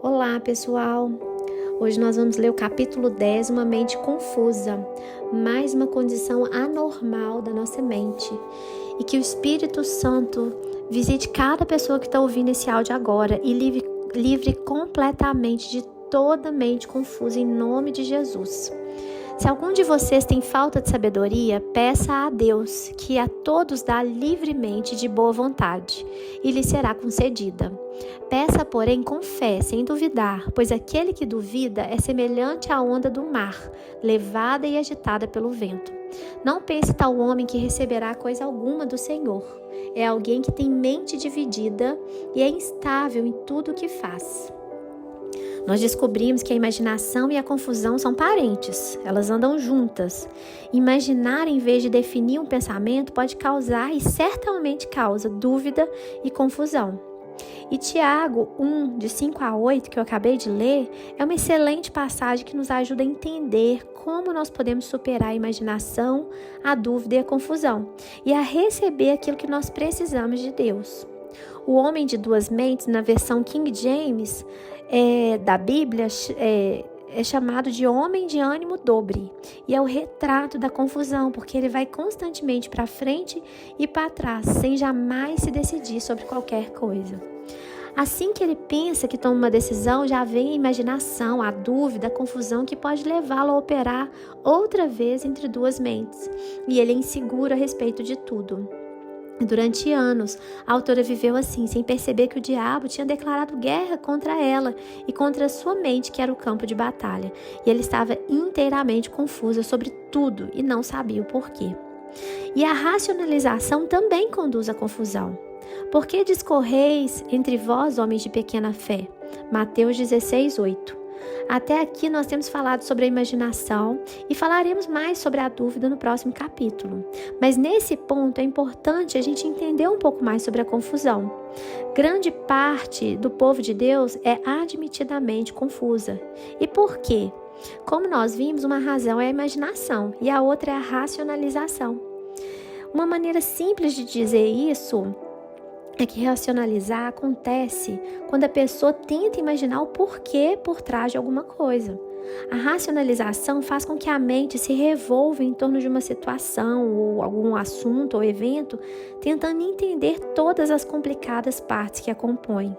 Olá, pessoal! Hoje nós vamos ler o capítulo 10, uma mente confusa, mais uma condição anormal da nossa mente. E que o Espírito Santo visite cada pessoa que está ouvindo esse áudio agora e livre completamente de toda mente confusa em nome de Jesus. Se algum de vocês tem falta de sabedoria, peça a Deus, que a todos dá livremente de boa vontade, e lhe será concedida. Peça, porém, com fé, sem duvidar, pois aquele que duvida é semelhante à onda do mar, levada e agitada pelo vento. Não pense tal homem que receberá coisa alguma do Senhor. É alguém que tem mente dividida e é instável em tudo o que faz. Nós descobrimos que a imaginação e a confusão são parentes, elas andam juntas. Imaginar em vez de definir um pensamento pode causar e certamente causa dúvida e confusão. E Tiago 1, de 5 a 8, que eu acabei de ler, é uma excelente passagem que nos ajuda a entender como nós podemos superar a imaginação, a dúvida e a confusão, e a receber aquilo que nós precisamos de Deus. O homem de duas mentes, na versão King James da Bíblia, é chamado de homem de ânimo dobre. E é o retrato da confusão, porque ele vai constantemente para frente e para trás, sem jamais se decidir sobre qualquer coisa. Assim que ele pensa que toma uma decisão, já vem a imaginação, a dúvida, a confusão que pode levá-lo a operar outra vez entre duas mentes. E ele é inseguro a respeito de tudo. Durante anos, a autora viveu assim, sem perceber que o diabo tinha declarado guerra contra ela e contra a sua mente, que era o campo de batalha. E ela estava inteiramente confusa sobre tudo e não sabia o porquê. E a racionalização também conduz à confusão. Por que discorreis entre vós, homens de pequena fé? Mateus 16, 8. Até aqui nós temos falado sobre a imaginação e falaremos mais sobre a dúvida no próximo capítulo. Mas nesse ponto é importante a gente entender um pouco mais sobre a confusão. Grande parte do povo de Deus é admitidamente confusa. E por quê? Como nós vimos, uma razão é a imaginação e a outra é a racionalização. Uma maneira simples de dizer isso é que racionalizar acontece quando a pessoa tenta imaginar o porquê por trás de alguma coisa. A racionalização faz com que a mente se revolva em torno de uma situação ou algum assunto ou evento, tentando entender todas as complicadas partes que a compõem.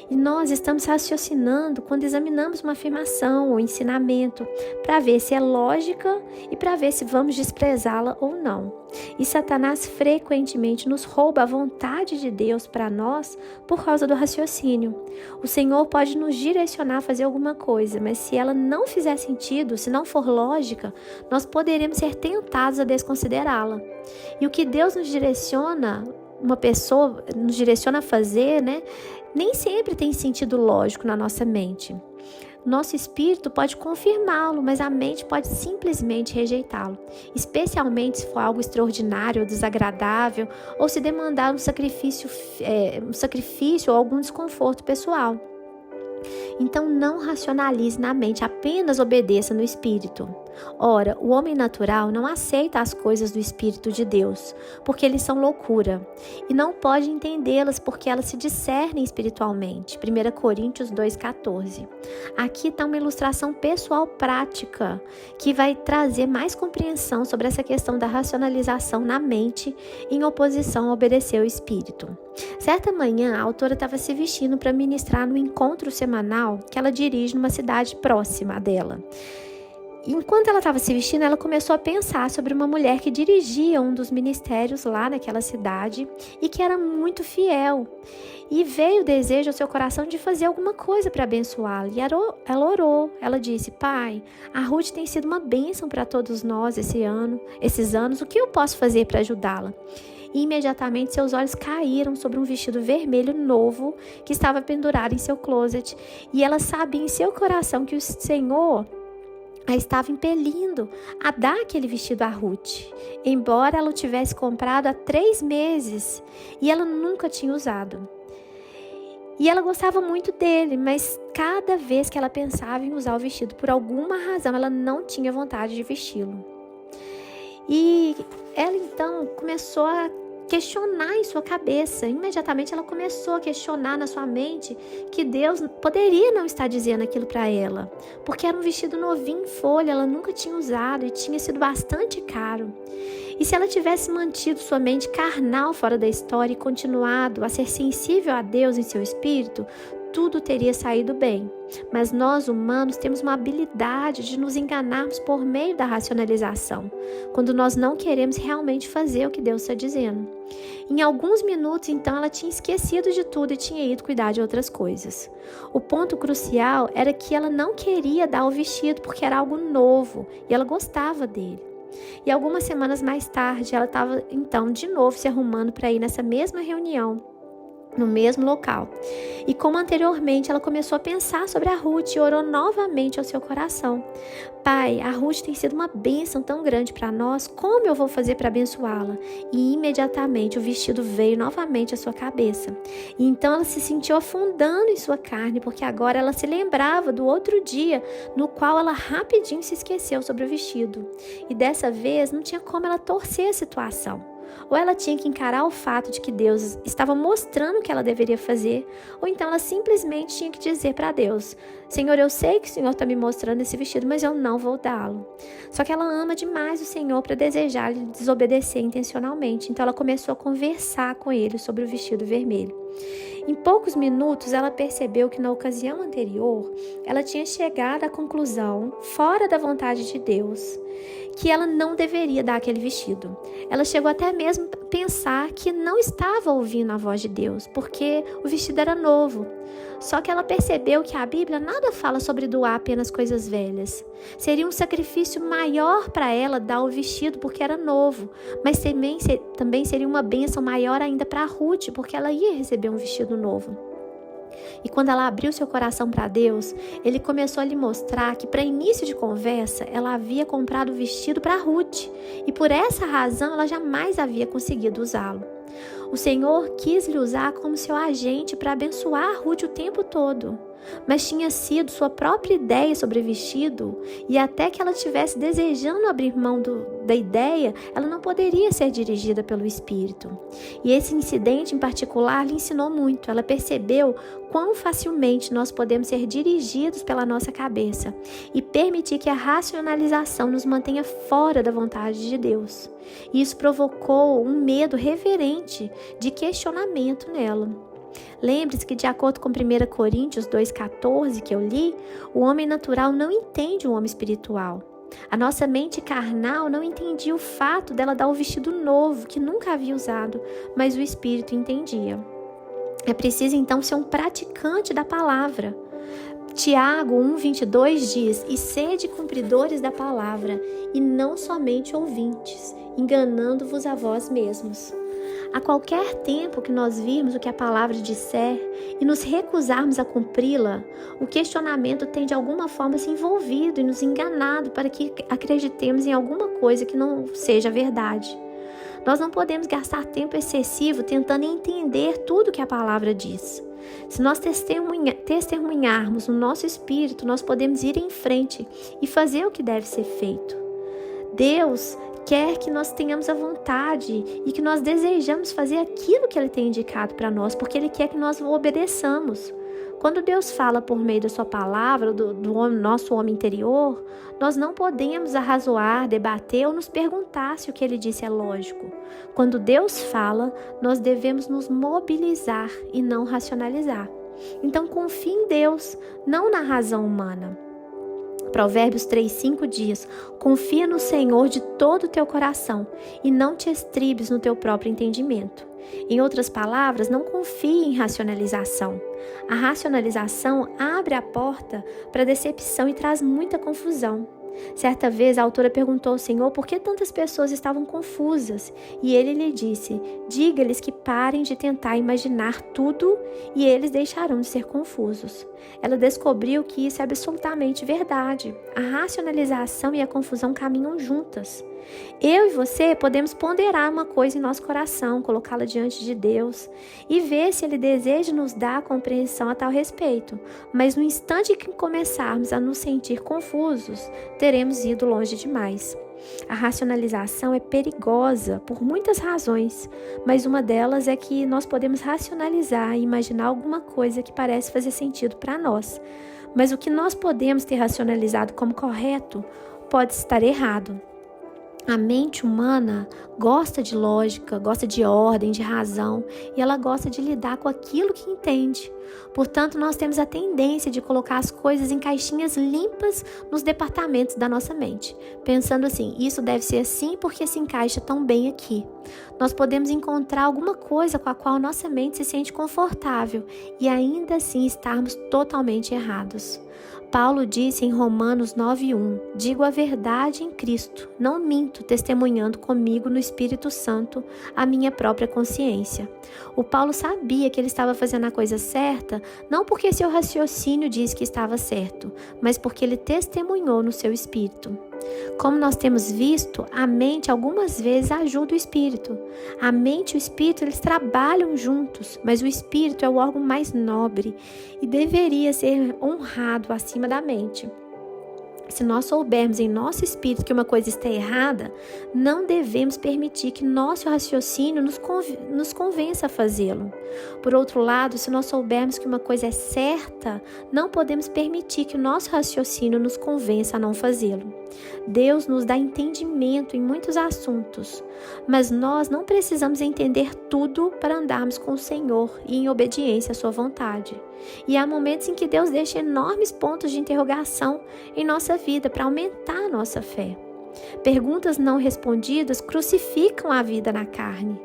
E nós estamos raciocinando quando examinamos uma afirmação ou ensinamento para ver se é lógica e para ver se vamos desprezá-la ou não. E Satanás frequentemente nos rouba a vontade de Deus para nós por causa do raciocínio. O Senhor pode nos direcionar a fazer alguma coisa, mas se ela não fizer sentido, se não for lógica, nós poderemos ser tentados a desconsiderá-la. E o que Deus nos direciona, uma pessoa nos direciona a fazer, nem sempre tem sentido lógico na nossa mente. Nosso espírito pode confirmá-lo, mas a mente pode simplesmente rejeitá-lo, especialmente se for algo extraordinário ou desagradável, ou se demandar um sacrifício ou algum desconforto pessoal. Então não racionalize na mente, apenas obedeça no espírito. Ora, o homem natural não aceita as coisas do Espírito de Deus, porque eles são loucura, e não pode entendê-las porque elas se discernem espiritualmente. 1 Coríntios 2,14. Aqui está uma ilustração pessoal prática, que vai trazer mais compreensão sobre essa questão da racionalização na mente, em oposição a obedecer ao Espírito. Certa manhã, a autora estava se vestindo para ministrar no encontro semanal que ela dirige numa cidade próxima dela. Enquanto ela estava se vestindo, ela começou a pensar sobre uma mulher que dirigia um dos ministérios lá naquela cidade e que era muito fiel. E veio o desejo ao seu coração de fazer alguma coisa para abençoá-la. E ela orou. Ela disse: Pai, a Ruth tem sido uma bênção para todos nós esses anos. O que eu posso fazer para ajudá-la? E imediatamente seus olhos caíram sobre um vestido vermelho novo que estava pendurado em seu closet. E ela sabia em seu coração que o Senhor a estava impelindo a dar aquele vestido a Ruth, embora ela o tivesse comprado há 3 meses e ela nunca tinha usado. E ela gostava muito dele, mas cada vez que ela pensava em usar o vestido, por alguma razão, ela não tinha vontade de vesti-lo. E ela então começou a questionar em sua cabeça. Imediatamente ela começou a questionar na sua mente que Deus poderia não estar dizendo aquilo para ela, porque era um vestido novinho em folha, ela nunca tinha usado e tinha sido bastante caro. E se ela tivesse mantido sua mente carnal fora da história e continuado a ser sensível a Deus em seu espírito, tudo teria saído bem. Mas nós, humanos, temos uma habilidade de nos enganarmos por meio da racionalização, quando nós não queremos realmente fazer o que Deus está dizendo. Em alguns minutos, então, ela tinha esquecido de tudo e tinha ido cuidar de outras coisas. O ponto crucial era que ela não queria dar o vestido porque era algo novo e ela gostava dele. E algumas semanas mais tarde, ela estava, então, de novo se arrumando para ir nessa mesma reunião, no mesmo local. E como anteriormente, ela começou a pensar sobre a Ruth e orou novamente ao seu coração. Pai, a Ruth tem sido uma bênção tão grande para nós, como eu vou fazer para abençoá-la? E imediatamente o vestido veio novamente à sua cabeça. E então ela se sentiu afundando em sua carne, porque agora ela se lembrava do outro dia, no qual ela rapidinho se esqueceu sobre o vestido. E dessa vez não tinha como ela torcer a situação. Ou ela tinha que encarar o fato de que Deus estava mostrando o que ela deveria fazer, ou então ela simplesmente tinha que dizer para Deus: Senhor, eu sei que o Senhor está me mostrando esse vestido, mas eu não vou dá-lo. Só que ela ama demais o Senhor para desejar lhe desobedecer intencionalmente, então ela começou a conversar com ele sobre o vestido vermelho. Em poucos minutos, ela percebeu que na ocasião anterior, ela tinha chegado à conclusão, fora da vontade de Deus, que ela não deveria dar aquele vestido. Ela chegou até mesmo a pensar que não estava ouvindo a voz de Deus, porque o vestido era novo. Só que ela percebeu que a Bíblia nada fala sobre doar apenas coisas velhas. Seria um sacrifício maior para ela dar o vestido porque era novo, mas também seria uma bênção maior ainda para Ruth, porque ela ia receber um vestido novo. E quando ela abriu seu coração para Deus, ele começou a lhe mostrar que, para início de conversa, ela havia comprado o vestido para Ruth, e por essa razão ela jamais havia conseguido usá-lo. O Senhor quis lhe usar como seu agente para abençoar Ruth o tempo todo, mas tinha sido sua própria ideia sobre o vestido, e até que ela estivesse desejando abrir mão da ideia, ela não poderia ser dirigida pelo Espírito. E esse incidente em particular lhe ensinou muito. Ela percebeu quão facilmente nós podemos ser dirigidos pela nossa cabeça e permitir que a racionalização nos mantenha fora da vontade de Deus. E isso provocou um medo reverente de questionamento nela. Lembre-se que, de acordo com 1 Coríntios 2,14, que eu li, o homem natural não entende o homem espiritual. A nossa mente carnal não entendia o fato dela dar o vestido novo, que nunca havia usado, mas o espírito entendia. É preciso, então, ser um praticante da palavra. Tiago 1,22 diz: E sede cumpridores da palavra, e não somente ouvintes, enganando-vos a vós mesmos. A qualquer tempo que nós virmos o que a palavra disser e nos recusarmos a cumpri-la, o questionamento tem de alguma forma se envolvido e nos enganado para que acreditemos em alguma coisa que não seja verdade. Nós não podemos gastar tempo excessivo tentando entender tudo que a palavra diz. Se nós testemunharmos no nosso espírito, nós podemos ir em frente e fazer o que deve ser feito. Deus quer que nós tenhamos a vontade e que nós desejamos fazer aquilo que Ele tem indicado para nós, porque Ele quer que nós o obedeçamos. Quando Deus fala por meio da sua palavra, do nosso homem interior, nós não podemos arrazoar, debater ou nos perguntar se o que Ele disse é lógico. Quando Deus fala, nós devemos nos mobilizar e não racionalizar. Então confie em Deus, não na razão humana. Provérbios 3,5 diz: Confia no Senhor de todo o teu coração e não te estribes no teu próprio entendimento. Em outras palavras, não confie em racionalização. A racionalização abre a porta para a decepção e traz muita confusão. Certa vez a autora perguntou ao Senhor por que tantas pessoas estavam confusas, e Ele lhe disse: diga-lhes que parem de tentar imaginar tudo e eles deixarão de ser confusos. Ela descobriu que isso é absolutamente verdade. A racionalização e a confusão caminham juntas. Eu e você podemos ponderar uma coisa em nosso coração, colocá-la diante de Deus e ver se Ele deseja nos dar compreensão a tal respeito. Mas no instante que começarmos a nos sentir confusos, teremos ido longe demais. A racionalização é perigosa por muitas razões, mas uma delas é que nós podemos racionalizar e imaginar alguma coisa que parece fazer sentido para nós, mas o que nós podemos ter racionalizado como correto pode estar errado. A mente humana gosta de lógica, gosta de ordem, de razão, e ela gosta de lidar com aquilo que entende. Portanto, nós temos a tendência de colocar as coisas em caixinhas limpas nos departamentos da nossa mente, pensando assim, isso deve ser assim porque se encaixa tão bem aqui. Nós podemos encontrar alguma coisa com a qual nossa mente se sente confortável e ainda assim estarmos totalmente errados. Paulo disse em Romanos 9:1, digo a verdade em Cristo, não minto, testemunhando comigo no Espírito Santo a minha própria consciência. O Paulo sabia que ele estava fazendo a coisa certa, não porque seu raciocínio diz que estava certo, mas porque ele testemunhou no seu espírito. Como nós temos visto, a mente algumas vezes ajuda o espírito. A mente e o espírito, eles trabalham juntos, mas o espírito é o órgão mais nobre e deveria ser honrado acima da mente. Se nós soubermos em nosso espírito que uma coisa está errada, não devemos permitir que nosso raciocínio nos convença a fazê-lo. Por outro lado, se nós soubermos que uma coisa é certa, não podemos permitir que o nosso raciocínio nos convença a não fazê-lo. Deus nos dá entendimento em muitos assuntos, mas nós não precisamos entender tudo para andarmos com o Senhor e em obediência à sua vontade. E há momentos em que Deus deixa enormes pontos de interrogação em nossa vida para aumentar a nossa fé. Perguntas não respondidas crucificam a vida na carne.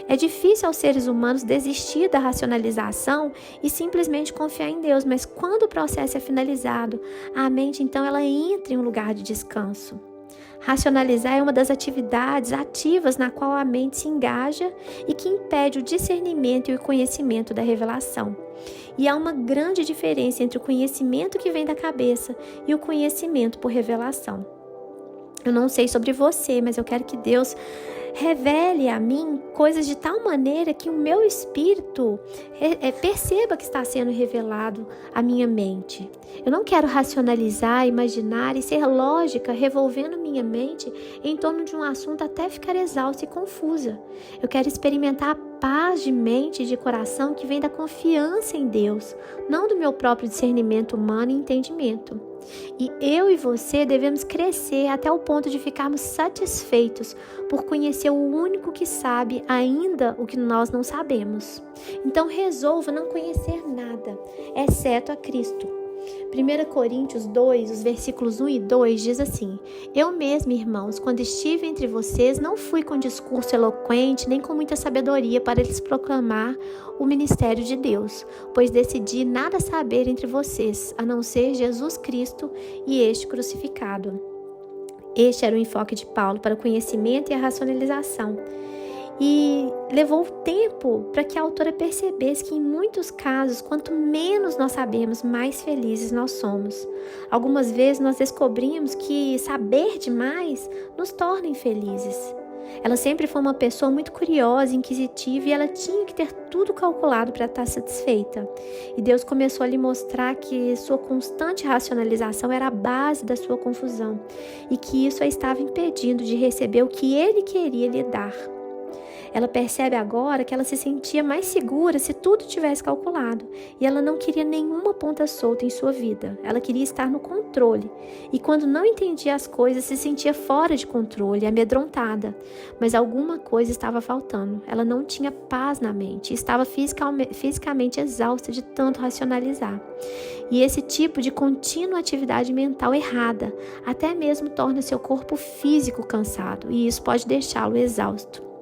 É difícil aos seres humanos desistir da racionalização e simplesmente confiar em Deus, mas quando o processo é finalizado, a mente então ela entra em um lugar de descanso. Racionalizar é uma das atividades ativas na qual a mente se engaja e que impede o discernimento e o conhecimento da revelação. E há uma grande diferença entre o conhecimento que vem da cabeça e o conhecimento por revelação. Eu não sei sobre você, mas eu quero que Deus revele a mim coisas de tal maneira que o meu espírito perceba que está sendo revelado à minha mente. Eu não quero racionalizar, imaginar e ser lógica revolvendo minha mente em torno de um assunto até ficar exausta e confusa. Eu quero experimentar a paz de mente e de coração que vem da confiança em Deus, não do meu próprio discernimento humano e entendimento. E eu e você devemos crescer até o ponto de ficarmos satisfeitos por conhecer o único que sabe ainda o que nós não sabemos. Então resolva não conhecer nada, exceto a Cristo. 1 Coríntios 2, os versículos 1 e 2 diz assim: eu mesmo, irmãos, quando estive entre vocês, não fui com discurso eloquente, nem com muita sabedoria para lhes proclamar o ministério de Deus, pois decidi nada saber entre vocês, a não ser Jesus Cristo e este crucificado. Este era o enfoque de Paulo para o conhecimento e a racionalização. E levou tempo para que a autora percebesse que em muitos casos, quanto menos nós sabemos, mais felizes nós somos. Algumas vezes nós descobrimos que saber demais nos torna infelizes. Ela sempre foi uma pessoa muito curiosa, inquisitiva, e ela tinha que ter tudo calculado para estar satisfeita. E Deus começou a lhe mostrar que sua constante racionalização era a base da sua confusão e que isso a estava impedindo de receber o que Ele queria lhe dar. Ela percebe agora que ela se sentia mais segura se tudo tivesse calculado, e ela não queria nenhuma ponta solta em sua vida. Ela queria estar no controle, e quando não entendia as coisas, se sentia fora de controle, amedrontada. Mas alguma coisa estava faltando. Ela não tinha paz na mente, estava fisicamente exausta de tanto racionalizar. E esse tipo de contínua atividade mental errada até mesmo torna seu corpo físico cansado, e isso pode deixá-lo exausto.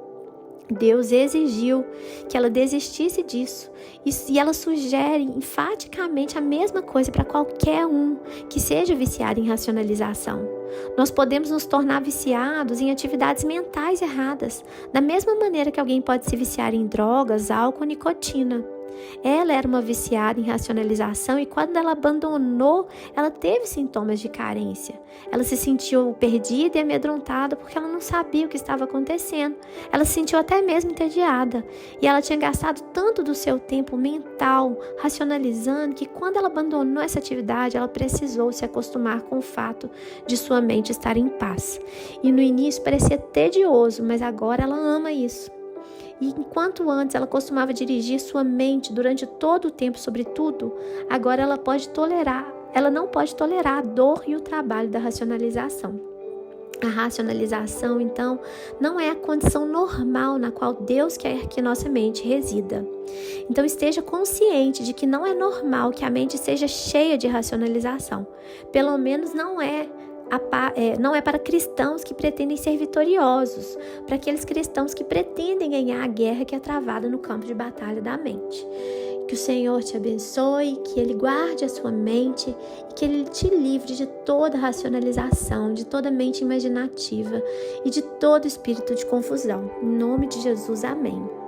Deus exigiu que ela desistisse disso, e ela sugere enfaticamente a mesma coisa para qualquer um que seja viciado em racionalização. Nós podemos nos tornar viciados em atividades mentais erradas, da mesma maneira que alguém pode se viciar em drogas, álcool, nicotina. Ela era uma viciada em racionalização e quando ela abandonou, ela teve sintomas de carência. Ela se sentiu perdida e amedrontada porque ela não sabia o que estava acontecendo. Ela se sentiu até mesmo entediada. E ela tinha gastado tanto do seu tempo mental racionalizando que quando ela abandonou essa atividade, ela precisou se acostumar com o fato de sua mente estar em paz. E no início parecia tedioso, mas agora ela ama isso. E enquanto antes ela costumava dirigir sua mente durante todo o tempo sobre tudo, agora ela não pode tolerar a dor e o trabalho da racionalização. A racionalização, então, não é a condição normal na qual Deus quer que nossa mente resida. Então, esteja consciente de que não é normal que a mente seja cheia de racionalização. Pelo menos não é para cristãos que pretendem ser vitoriosos, para aqueles cristãos que pretendem ganhar a guerra que é travada no campo de batalha da mente. Que o Senhor te abençoe, que Ele guarde a sua mente e que Ele te livre de toda racionalização, de toda mente imaginativa e de todo espírito de confusão. Em nome de Jesus, amém.